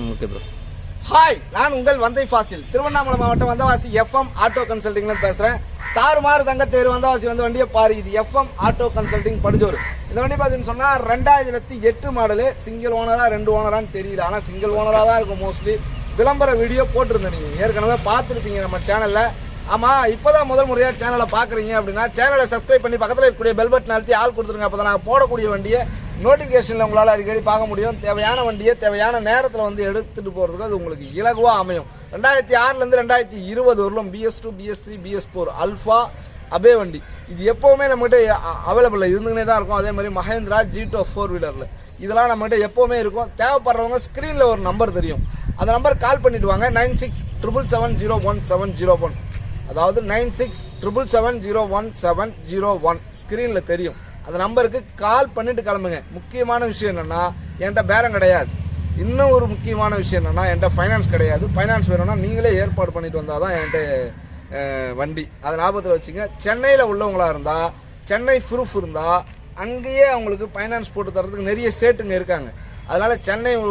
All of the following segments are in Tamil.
Okay bro. ஹாய், நான் உங்கள் வந்தை ஃபாசில், திருவண்ணாமலை மாவட்டம் வந்தவாசி எஃப்எம் ஆட்டோ கன்சல்டிங்ல பேசுறேன். தாறுமாறு தங்க தேர் வந்தவாசி வந்து வண்டியை பாரு. இது எஃப்எம் ஆட்டோ கன்சல்டிங் படுஜோர். இந்த வண்டி பார்த்தீங்கன்னு சொன்னா 2008 மாடலு. சிங்கிள் ஓனரா 2 ஓனரான்னு தெரியல, ஆனா சிங்கிள் ஓனரா தான் இருக்கும் மோஸ்ட்லி. விளம்பர வீடியோ போட்டிருந்தேன், நீங்க ஏற்கனவே பார்த்துருப்பீங்க நம்ம சேனல்ல. ஆமா, இப்பதான் முதல் முறையா சேனலை பாக்குறீங்க அப்படின்னா சேனலை சப்ஸ்கிரைப் பண்ணி பக்கத்தில் இருக்கக்கூடிய பெல் பட்டன் அழுத்தி ஆள் கொடுத்துருங்க. அப்பதான் நாங்கள் போடக்கூடிய வண்டியை நோட்டிபிகேஷன்ல உங்களால் அடிக்கடி பார்க்க முடியும். தேவையான வண்டியை தேவையான நேரத்தில் வந்து எடுத்துட்டு போறதுக்கு அது உங்களுக்கு இலகுவா அமையும். 2006 இருந்து 2020 வரலும் BS2, BS3, BS4 alpha Abe வண்டி இது எப்பவுமே நம்மகிட்ட அவைலபிள் இருந்துகிட்டே தான் இருக்கும். அதே மாதிரி மஹேந்திரா ஜீட்டோ 4 வீலர்ல இதெல்லாம் நம்மகிட்ட எப்பவுமே இருக்கும். தேவைப்படுறவங்க ஸ்கிரீன்ல ஒரு நம்பர் தெரியும், அந்த நம்பர் கால் பண்ணிட்டு வாங்க. 9677701701, அதாவது 9677701701 ஸ்கிரீன்ல தெரியும். அந்த நம்பருக்கு கால் பண்ணிட்டு கிளம்புங்க. முக்கியமான விஷயம் என்னன்னா, என்கிட்ட பேரம் கிடையாது. இன்னும் ஒரு முக்கியமான விஷயம் என்னன்னா, என்கிட்ட ஃபைனான்ஸ் கிடையாது. ஃபைனான்ஸ் வேணும்னா நீங்களே ஏற்பாடு பண்ணிட்டு வந்தாதான் என்கிட்ட வண்டி. அதை ஞாபகத்தில் வச்சுங்க. சென்னையில் உள்ளவங்களா இருந்தா, சென்னை ப்ரூஃப் இருந்தா அங்கேயே அவங்களுக்கு ஃபைனான்ஸ் போட்டு தரதுக்கு நிறைய ஸ்டேட்டுங்க இருக்காங்க. அதனால சென்னையில்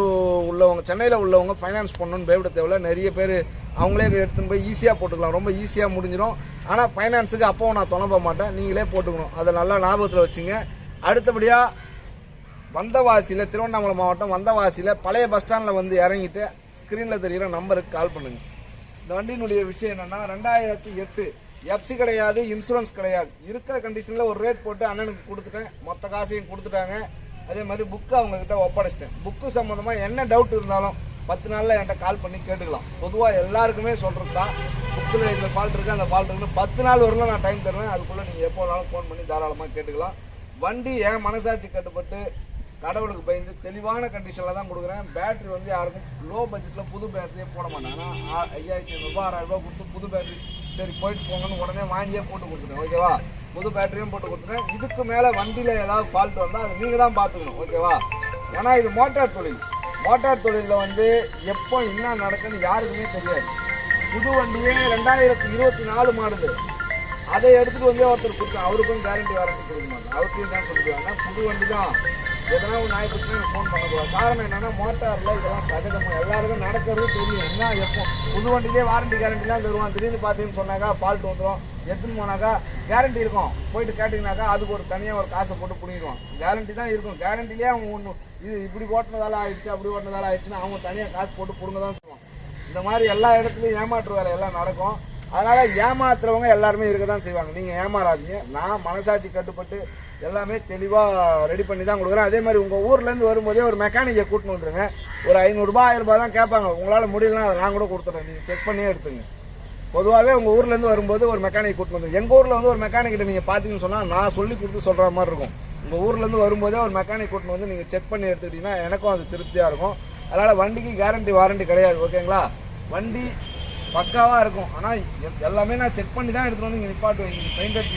உள்ளவங்க ஃபைனான்ஸ் பண்ணணும்னு பயப்பட தேவையில்ல. நிறைய பேர் அவங்களே எடுத்துன்னு போய் ஈஸியாக போட்டுக்கலாம், ரொம்ப ஈஸியாக முடிஞ்சிடும். ஆனால் ஃபைனான்ஸுக்கு அப்போவும் நான் தொலைப்ப மாட்டேன், நீங்களே போட்டுக்கணும். அதை நல்லா ஞாபகத்தில் வச்சுங்க. அடுத்தபடியாக வந்தவாசியில், திருவண்ணாமலை மாவட்டம் வந்தவாசியில் பழைய பஸ் ஸ்டாண்டில் வந்து இறங்கிட்டு ஸ்க்ரீனில் தெரிகிற நம்பருக்கு கால் பண்ணுங்க. இந்த வண்டியினுடைய விஷயம் என்னென்னா, 2008 எஃப்சி கிடையாது, இன்சூரன்ஸ் கிடையாது. இருக்கிற கண்டிஷனில் ஒரு ரேட் போட்டு அண்ணனுக்கு கொடுத்துட்டேன், மொத்த காசையும் கொடுத்துட்டாங்க. அதே மாதிரி புக்கு அவங்ககிட்ட ஒப்படைச்சிட்டேன். புக்கு சம்மந்தமாக என்ன டவுட் இருந்தாலும் 10 நாளில் என்கிட்ட கால் பண்ணி கேட்டுக்கலாம். பொதுவாக எல்லாருக்குமே சொல்கிறது தான், புக்கில் இந்த ஃபால்ட் இருக்குது அந்த ஃபால்ட் இருக்குன்னு 10 நாள் வரலாம் நான் டைம் தருவேன். அதுக்குள்ளே நீங்கள் எப்போ வேணாலும் ஃபோன் பண்ணி தாராளமாக கேட்டுக்கலாம். வண்டி என் மனசாட்சி கட்டுப்பட்டு கடவுளுக்கு பயந்து தெளிவான கண்டிஷனில் தான் கொடுக்குறேன். பேட்டரி வந்து யாருக்கும் லோ பட்ஜெட்டில் புது பேட்டரியே போட மாட்டேன். ஆனால் 5500 6000 கொடுத்து புது பேட்டரி சரி போயிட்டு போங்கன்னு உடனே வாங்கியே போட்டு கொடுத்துட்டேன். ஓகேவா, புது பேட்டரியும் போட்டு கொடுத்துட்டேன். இதுக்கு மேலே வண்டியில் ஏதாவது ஃபால்ட் வந்தால் அது நீங்கள் தான் பார்த்துக்கணும். ஓகேவா, ஏன்னா இது மோட்டார் தொழில். மோட்டார் தொழிலில் வந்து எப்போ என்ன நடக்குன்னு யாருக்குமே தெரியாது. புது வண்டியே 2024 மாடலு, அதை எடுத்துகிட்டு வந்து ஒருத்தர் கொடுத்தேன். அவருக்கும் கேரண்டி வாரண்டி கொடுக்க மாட்டேன், அவருக்கும் தான் சொல்லிடுவாங்க. புது வண்டி தான், எதனா ஒரு நாய் பிரச்சனை ஃபோன் பண்ணக்கூடாது. காரணம் என்னன்னா, மோட்டாரில் இதெல்லாம் சகஜமாக எல்லாருக்கும் நடக்கிறது தெரியும். என்ன எப்போ புது வண்டியிலே வாரண்டி கேரண்டிலாம் தருவான். திடீர்னு பார்த்தீங்கன்னு சொன்னாக்கா ஃபால்ட் வந்துடும். எடுத்துன்னு போனாக்கா கேரண்டி இருக்கும், போயிட்டு கேட்டிங்கனாக்கா அதுக்கு ஒரு தனியாக ஒரு காசை போட்டு பிடிக்கிடுவான். கேரண்டி தான் இருக்கும், கேரண்டிலே அவங்க ஒன்று இது இப்படி ஓட்டினதால ஆயிடுச்சு அப்படி ஓட்டினதால ஆயிடுச்சுன்னா அவங்க தனியாக காசு போட்டு பிடுங்க தான் சொல்லுவாங்க. இந்த மாதிரி எல்லா இடத்துலையும் ஏமாற்று வேலை எல்லாம் நடக்கும். அதனால ஏமாத்துறவங்க எல்லாருமே இருக்க தான் செய்வாங்க. நீங்கள் ஏமாறாதீங்க. நான் மனசாட்சி கட்டுப்பட்டு எல்லாமே தெளிவாக ரெடி பண்ணி தான் கொடுக்குறேன். அதே மாதிரி உங்கள் ஊர்லேருந்து வரும்போதே ஒரு மெக்கானிக்கை கூட்டின்னு வந்துடுங்க. ஒரு 500 ரூபாய் 1000 ரூபாய் தான் கேட்பாங்க. உங்களால் முடியலன்னா அதை நான் கூட கொடுத்துட்றேன், நீங்கள் செக் பண்ணியே எடுத்துங்க. பொதுவாகவே உங்கள் ஊர்லேருந்து வரும்போது ஒரு மெக்கானிக் கூட்டின்னு வந்து, எங்கள் ஊரில் வந்து ஒரு மெக்கானிக்கிட்ட நீங்கள் பார்த்தீங்கன்னு சொன்னால் நான் சொல்லி கொடுத்து சொல்கிற மாதிரி இருக்கும். உங்கள் ஊர்லேருந்து வரும்போதே ஒரு மெக்கானிக் கூட்டின்னு வந்து நீங்கள் செக் பண்ணி எடுத்துக்கிட்டிங்கன்னா எனக்கும் அது திருப்தியாக இருக்கும். அதனால் வண்டிக்கு கேரண்டி வாரண்டி கிடையாது. ஓகேங்களா, வண்டி பக்காவாக இருக்கும். ஆனால் எல்லாமே நான் செக் பண்ணி தான் எடுத்துகிட்டு வந்து நீங்கள் நிப்பாட்டுவேன்.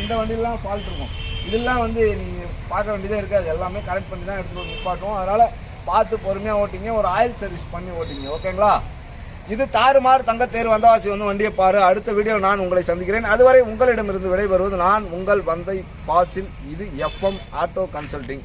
இந்த வண்டியிலாம் ஃபால்ட் இருக்கும், இதெல்லாம் வந்து நீங்கள் பார்க்க வேண்டியதே இருக்காது. எல்லாமே கரெக்ட் பண்ணி தான் எடுத்துகிட்டு வந்து நிப்பாட்டுவோம். அதனால் பார்த்து பொறுமையாக ஓட்டிங்க, ஒரு ஆயில் சர்வீஸ் பண்ணி ஓட்டிங்க. ஓகேங்களா, இது தாறுமாறு தங்கத்தேர் வந்தவாசி வந்து வண்டியை பாரு. அடுத்த வீடியோவில் நான் உங்களை சந்திக்கிறேன். அதுவரை உங்களிடமிருந்து விடைபெறுவது நான் உங்கள் வந்தை ஃபாசில். இது எஃப்எம் ஆட்டோ கன்சல்டிங்.